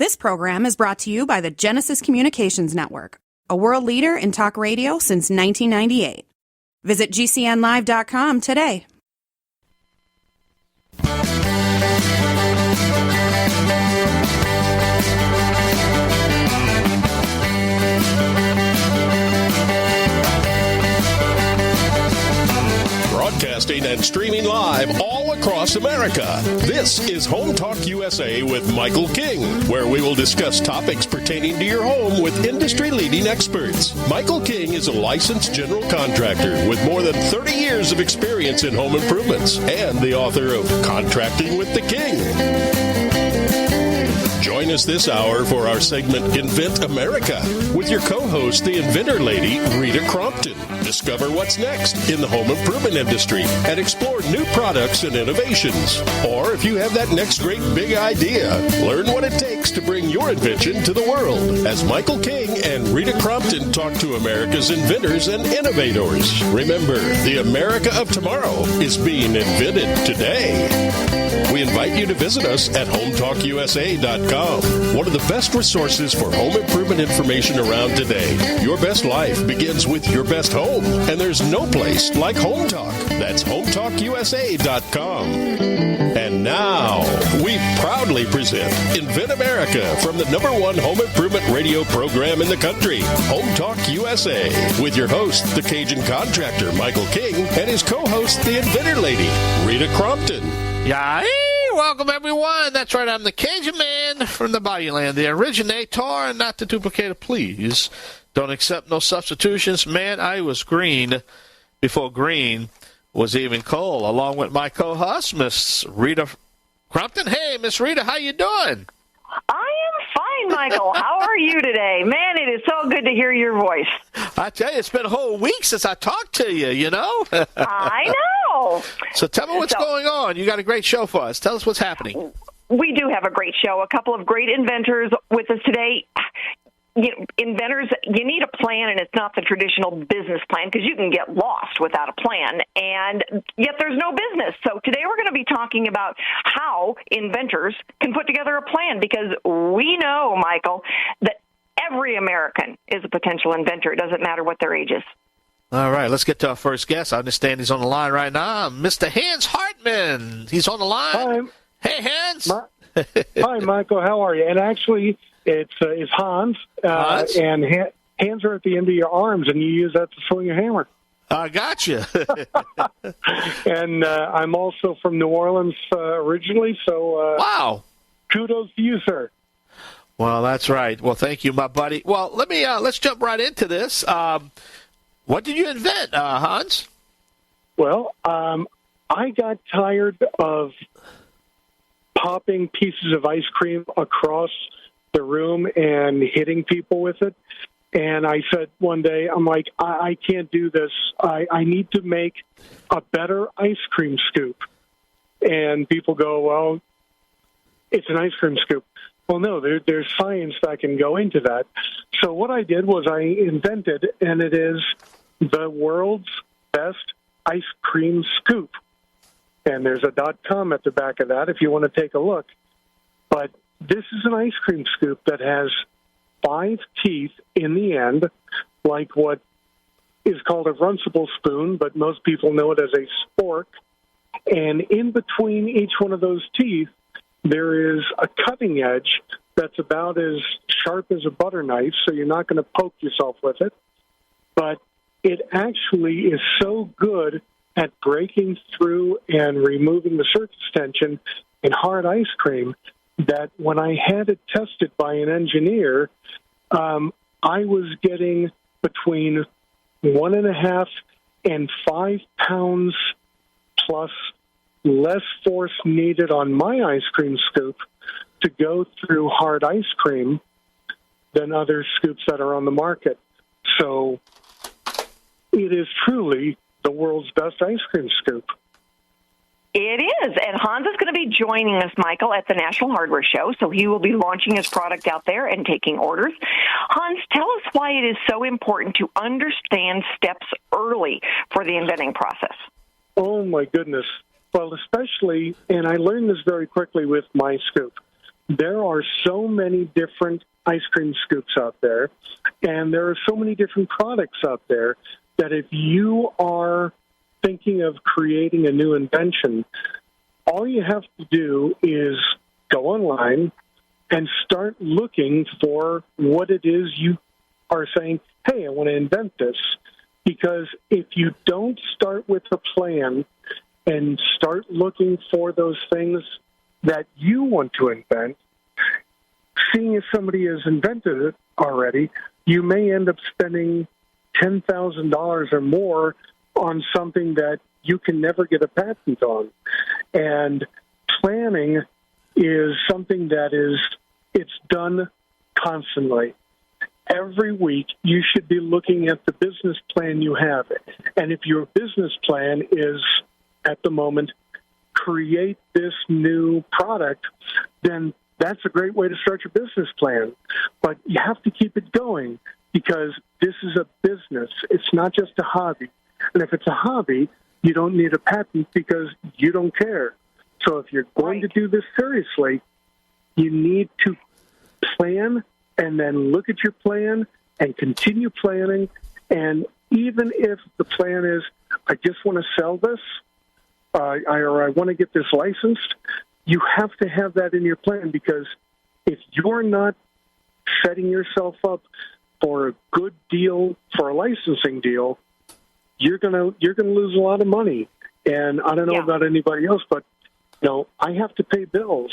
This program is brought to you by the Genesis Communications Network, a world leader in talk radio since 1998. Visit GCNlive.com today. Broadcasting and streaming live all across America. This is Home Talk USA with Michael King, where we will discuss topics pertaining to your home with industry-leading experts. Michael King is a licensed general contractor with more than 30 years of experience in home improvements and the author of Contracting with the King. Join us this hour for our segment Invent America with your co-host, the Inventor Lady, Rita Crompton. Discover what's next in the home improvement industry and explore new products and innovations. Or if you have that next great big idea, learn what it takes to bring your invention to the world as Michael King and Rita Crompton talk to America's inventors and innovators. Remember, the America of tomorrow is being invented today. We invite you to visit us at HomeTalkUSA.com, one of the best resources for home improvement information around today. Your best life begins with your best home, and there's no place like Home Talk. That's HomeTalkUSA.com. And now, we proudly present Invent America from the #1 home improvement radio program in the country, Home Talk USA, with your host, the Cajun contractor, Michael King, and his co-host, the Inventor Lady, Rita Crompton. Yeah, welcome everyone. That's right, I'm the Cajun man from the Bayou Land, the originator and not the duplicator. Please don't accept no substitutions. Man, I was green before green was even coal, along with my co-host, Miss Rita Crompton. Hey, Miss Rita, how you doing? I am fine, Michael. How are you today? Man, it is so good to hear your voice. I tell you, it's been a whole week since I talked to you, you know? I know. So tell me what's going on. You got a great show for us. Tell us what's happening. We do have a great show. A couple of great inventors with us today. Inventors, you need a plan, and it's not the traditional business plan because you can get lost without a plan, and yet there's no business. So today we're going to be talking about how inventors can put together a plan, because we know, Michael, that every American is a potential inventor. It doesn't matter what their age is. All right, let's get to our first guest. I understand he's on the line right now. Mr. Hans Hartman. He's on the line. Hi. Hey, Hans. Hi, Michael. How are you? And actually, it's Hans. Hans? And hands are at the end of your arms, and you use that to swing your hammer. I gotcha. And I'm also from New Orleans originally, so wow. Kudos to you, sir. Well, that's right. Well, thank you, my buddy. Well, let's jump right into this. What did you invent, Hans? Well, I got tired of popping pieces of ice cream across the room and hitting people with it. And I said one day, I'm like, I can't do this. I need to make a better ice cream scoop. And people go, well, it's an ice cream scoop. Well, no, there's science that can go into that. So what I did was I invented, and it is the world's best ice cream scoop. And there's a .com at the back of that if you want to take a look. But this is an ice cream scoop that has 5 teeth in the end, like what is called a runcible spoon, but most people know it as a spork. And in between each one of those teeth, there is a cutting edge that's about as sharp as a butter knife, so you're not going to poke yourself with it. But it actually is so good at breaking through and removing the surface tension in hard ice cream that when I had it tested by an engineer, I was getting between 1.5 and 5 pounds plus less force needed on my ice cream scoop to go through hard ice cream than other scoops that are on the market. So it is truly the world's best ice cream scoop. It is, and Hans is going to be joining us, Michael, at the National Hardware Show, so he will be launching his product out there and taking orders. Hans, tell us why it is so important to understand steps early for the inventing process. Oh, my goodness. Well, especially, and I learned this very quickly with my scoop, there are so many different ice cream scoops out there, and there are so many different products out there that if you are thinking of creating a new invention, all you have to do is go online and start looking for what it is you are saying, hey, I want to invent this. Because if you don't start with a plan and start looking for those things that you want to invent, seeing if somebody has invented it already, you may end up spending $10,000 or more on something that you can never get a patent on. And planning is something that it's done constantly. Every week, you should be looking at the business plan you have. And if your business plan is, at the moment, create this new product, then that's a great way to start your business plan. But you have to keep it going because this is a business. It's not just a hobby. And if it's a hobby, you don't need a patent because you don't care. So if you're going to do this seriously, you need to plan and then look at your plan and continue planning. And even if the plan is, I just want to sell this, or I want to get this licensed, you have to have that in your plan because if you're not setting yourself up for a good deal, for a licensing deal, you're gonna lose a lot of money. And I don't know about anybody else, but I have to pay bills,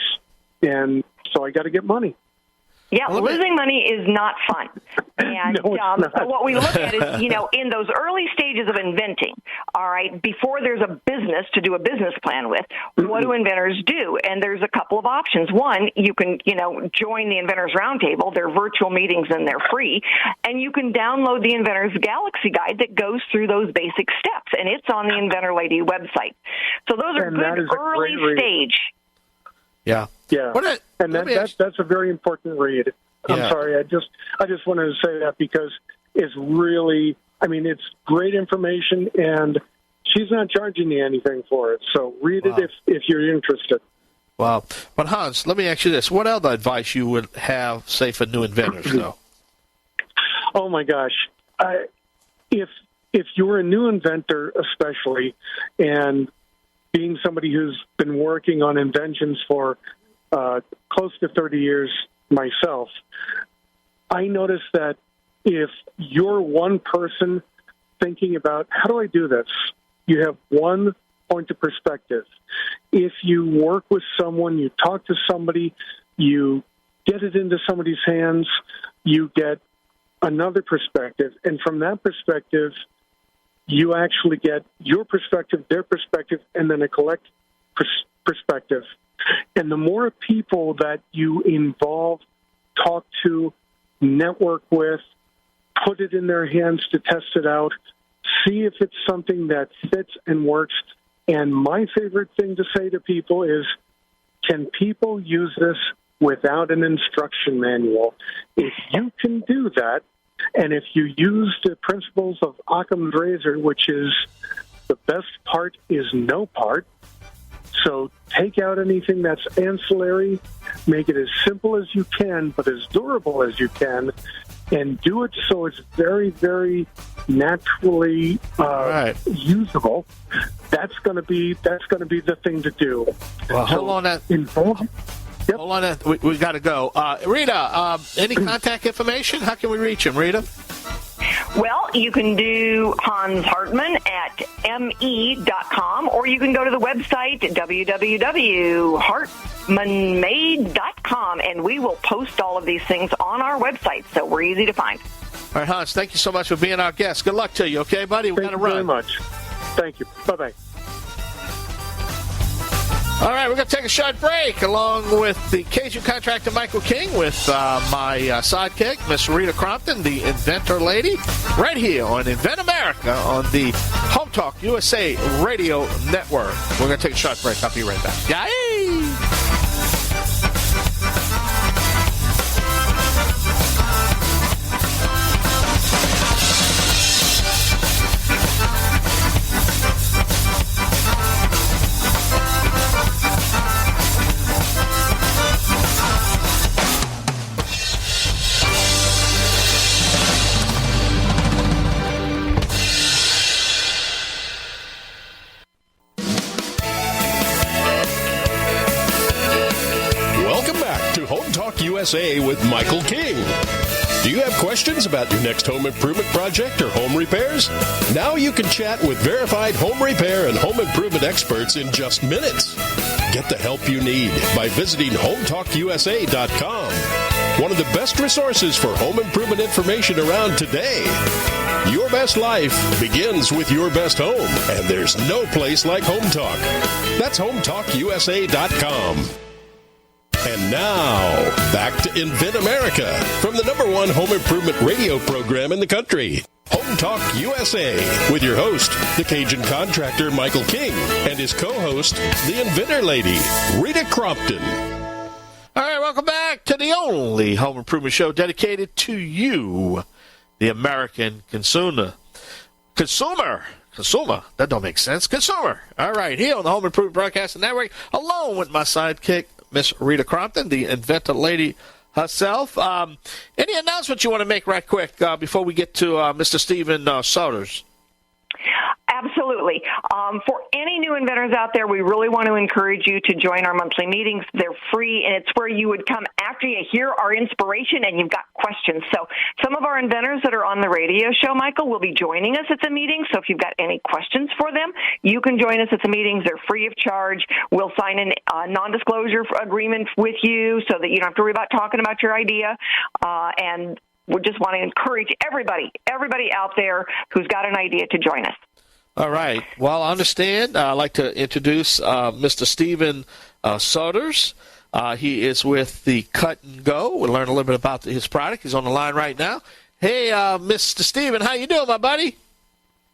and so I got to get money. Yeah, losing money is not fun. And No, it's not. So what we look at is, in those early stages of inventing, all right, before there's a business to do a business plan with, what do inventors do? And there's a couple of options. One, you can, join the Inventors Roundtable. They're virtual meetings and they're free. And you can download the Inventors Galaxy Guide that goes through those basic steps. And it's on the Inventor Lady website. So those are good early stage. Yeah. Yeah, and that's a very important read. I'm sorry, I just wanted to say that because it's really, it's great information, and she's not charging you anything for it. So read it if you're interested. Wow. But Hans, let me ask you this: what other advice you would have, say, for new inventors, though? Oh my gosh, if you're a new inventor, especially, and being somebody who's been working on inventions for close to 30 years myself, I noticed that if you're one person thinking about, how do I do this? You have one point of perspective. If you work with someone, you talk to somebody, you get it into somebody's hands, you get another perspective. And from that perspective, you actually get your perspective, their perspective, and then a collective perspective. And the more people that you involve, talk to, network with, put it in their hands to test it out, see if it's something that fits and works. And my favorite thing to say to people is, can people use this without an instruction manual? If you can do that, and if you use the principles of Occam's razor, which is the best part is no part, so take out anything that's ancillary, make it as simple as you can, but as durable as you can, and do it so it's very, very naturally usable. That's going to be the thing to do. Well, hold on that. Yep. Hold on that. We got to go. Rita, any contact information? How can we reach him, Rita? Well, you can do Hans Hartman at me.com, or you can go to the website www.hartmanmade.com, and we will post all of these things on our website, so we're easy to find. All right, Hans, thank you so much for being our guest. Good luck to you, okay, buddy? We've got to run. Thank you very much. Thank you. Bye-bye. All right, we're going to take a short break along with the Cajun contractor Michael King with my sidekick, Miss Rita Crompton, the Inventor Lady, right here on Invent America on the Home Talk USA Radio Network. We're going to take a short break. I'll be right back. Yay! Talk USA with Michael King. Do you have questions about your next home improvement project or home repairs? Now you can chat with verified home repair and home improvement experts in just minutes. Get the help you need by visiting HomeTalkUSA.com. One of the best resources for home improvement information around today. Your best life begins with your best home, and there's no place like Home Talk. That's HomeTalkUSA.com. And now, back to Invent America from the #1 home improvement radio program in the country. Home Talk USA with your host, the Cajun contractor Michael King, and his co-host, the Inventor Lady, Rita Crompton. All right, welcome back to the only home improvement show dedicated to you, the American consumer. Consumer. That don't make sense. Consumer. All right, here on the Home Improvement Broadcasting Network, along with my sidekick, Miss Rita Crompton, the Inventor Lady herself. Any announcements you want to make right quick before we get to Mr. Stephen Souders? Absolutely. For any new inventors out there, we really want to encourage you to join our monthly meetings. They're free, and it's where you would come after you hear our inspiration and you've got questions. So some of our inventors that are on the radio show, Michael, will be joining us at the meeting. So if you've got any questions for them, you can join us at the meetings. They're free of charge. We'll sign a non-disclosure agreement with you so that you don't have to worry about talking about your idea. And we just want to encourage everybody out there who's got an idea to join us. All right. Well, I understand. I'd like to introduce Mr. Stephen Souders. He is with the Cut and Go. We'll learn a little bit about his product. He's on the line right now. Hey, Mr. Stephen, how you doing, my buddy?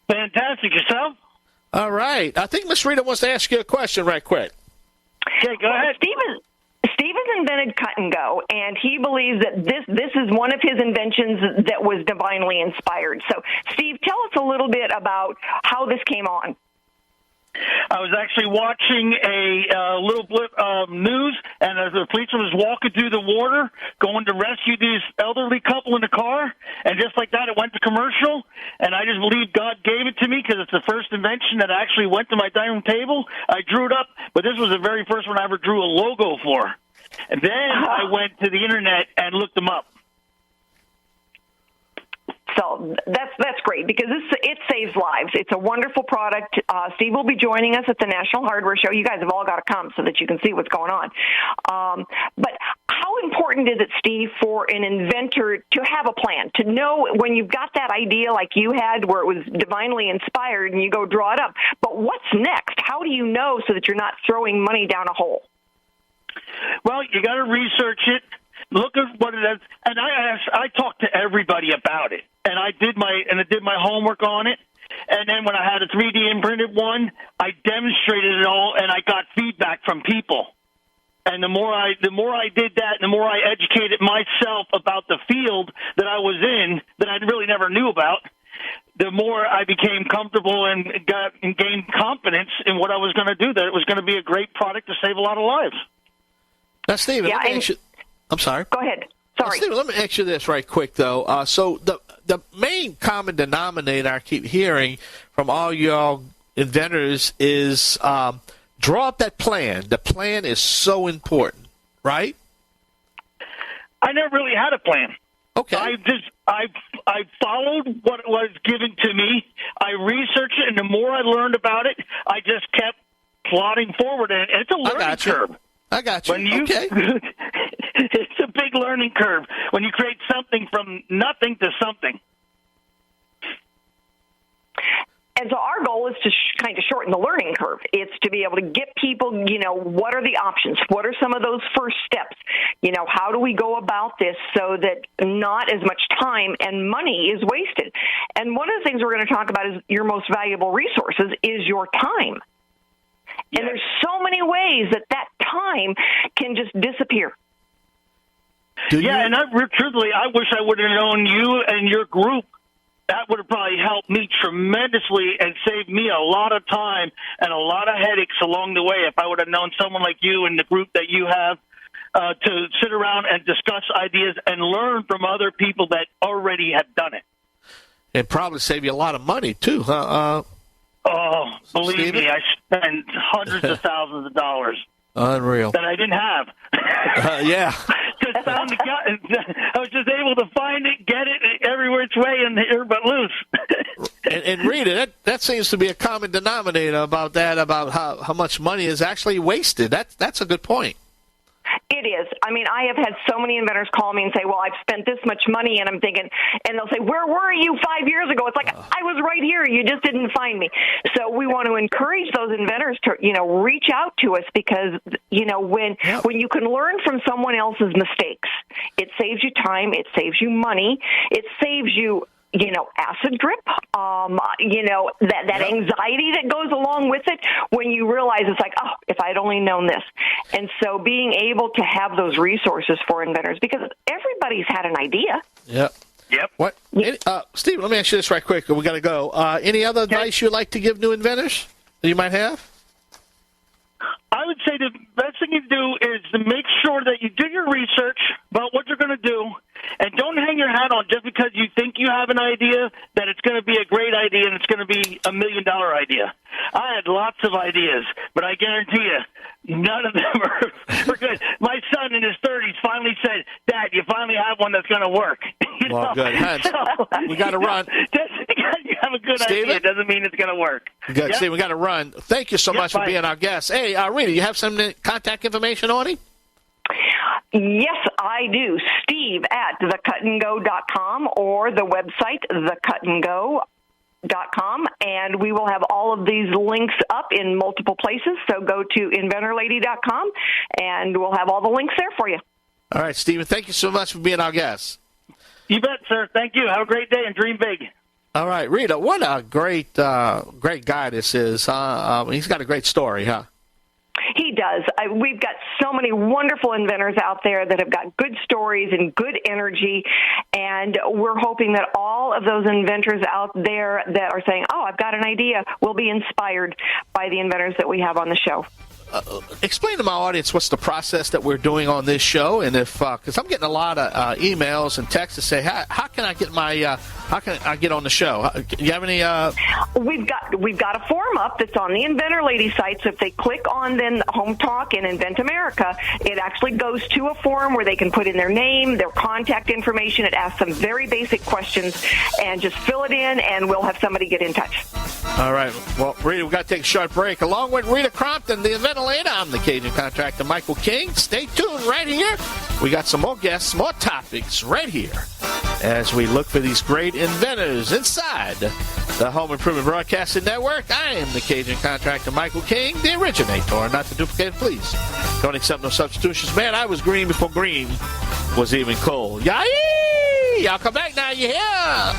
Fantastic. Yourself? All right. I think Miss Rita wants to ask you a question right quick. Okay, go ahead. Stephen's invented Cut and Go, and he believes that this is one of his inventions that was divinely inspired. So, Steve, tell us a little bit about how this came on. I was actually watching a little blip of news, and as the policeman was walking through the water, going to rescue this elderly couple in the car, and just like that, it went to commercial, and I just believe God gave it to me because it's the first invention that actually went to my dining room table. I drew it up, but this was the very first one I ever drew a logo for. And then I went to the internet and looked them up. So that's great because it saves lives. It's a wonderful product. Steve will be joining us at the National Hardware Show. You guys have all got to come so that you can see what's going on. But how important is it, Steve, for an inventor to have a plan, to know when you've got that idea like you had where it was divinely inspired and you go draw it up, but what's next? How do you know so that you're not throwing money down a hole? Well, you got to research it. Look at what it is, and I talked to everybody about it, and I did my homework on it, and then when I had a 3D imprinted one, I demonstrated it all, and I got feedback from people. And the more I did that, the more I educated myself about the field that I was in that I really never knew about, the more I became comfortable and gained confidence in what I was going to do. That it was going to be a great product to save a lot of lives. Now, Stephen, yeah, I'm sorry. Go ahead. Sorry. Stephen, let me ask you this right quick, though. So the main common denominator I keep hearing from all y'all inventors is draw up that plan. The plan is so important, right? I never really had a plan. Okay. I followed what was given to me. I researched it, and the more I learned about it, I just kept plodding forward. And it's a learning curve. I got you. Okay. It's a big learning curve when you create something from nothing to something. And so our goal is to kind of shorten the learning curve. It's to be able to get people, what are the options? What are some of those first steps? How do we go about this so that not as much time and money is wasted? And one of the things we're going to talk about is your most valuable resources is your time. Yes. And there's so many ways that time can just disappear. And truthfully, I wish I would have known you and your group. That would have probably helped me tremendously and saved me a lot of time and a lot of headaches along the way if I would have known someone like you and the group that you have to sit around and discuss ideas and learn from other people that already have done it. It'd probably save you a lot of money, too, huh? Believe me, I spend hundreds of thousands of dollars. Unreal. that I didn't have. Yeah. Just found the guy. I was just able to find it, get it every which way, and here but loose. And Rita, that seems to be a common denominator about how much money is actually wasted. That's a good point. It is. I mean, I have had so many inventors call me and say, well, I've spent this much money, and I'm thinking, and they'll say, where were you 5 years ago? It's like, I was right here. You just didn't find me. So we want to encourage those inventors to, reach out to us because, when you can learn from someone else's mistakes, it saves you time, it saves you money, it saves you acid drip, that anxiety that goes along with it when you realize it's like, oh, if I'd only known this. And so being able to have those resources for inventors, because everybody's had an idea. Yep. What? Steve, let me ask you this right quick. We got to go. Any other advice you'd like to give new inventors that you might have? I would say the best thing you do is to make sure that you do your research about what you're going to do, and don't hang your hat on just because you think you have an idea that it's going to be a great idea and it's going to be $1 million idea. I had lots of ideas, but I guarantee you, none of them are good. My son in his 30s finally said, Dad, you finally have one that's going to work. Good. Hans, we got to run. You have a good Steven? idea. It doesn't mean it's going to work. Good. Yep. Steve, we got to run. Thank you so much for being our guest. Hey, Rita, you have some contact information on him? Yes, I do. Steve at thecutandgo.com or the website thecutandgo.com, and we will have all of these links up in multiple places. So go to inventorlady.com, and we'll have all the links there for you. All right, Stephen, thank you so much for being our guest. You bet, sir. Thank you. Have a great day and dream big. All right, Rita, what a great guy this is. He's got a great story, huh? He does. We've got so many wonderful inventors out there that have got good stories and good energy, and we're hoping that all of those inventors out there that are saying, oh, I've got an idea, will be inspired by the inventors that we have on the show. Explain to my audience what's the process that we're doing on this show, and if because I'm getting a lot of emails and texts to say, how can I get how can I get on the show? Do you have any? We've got a form up that's on the Inventor Lady site. So if they click on then Home Talk and Invent America, it actually goes to a form where they can put in their name, their contact information. It asks some very basic questions, and just fill it in, and we'll have somebody get in touch. All right. Well, Rita, we've got to take a short break. Along with Rita Crompton, the Inventor Lady, I'm the Cajun contractor, Michael King. Stay tuned right here. We got some more guests, more topics right here as we look for these great inventors inside the Home Improvement Broadcasting Network. I am the Cajun contractor, Michael King, the originator, not the duplicator, please. Don't accept no substitutions. Man, I was green before green was even cold. Y'all come back now, you hear?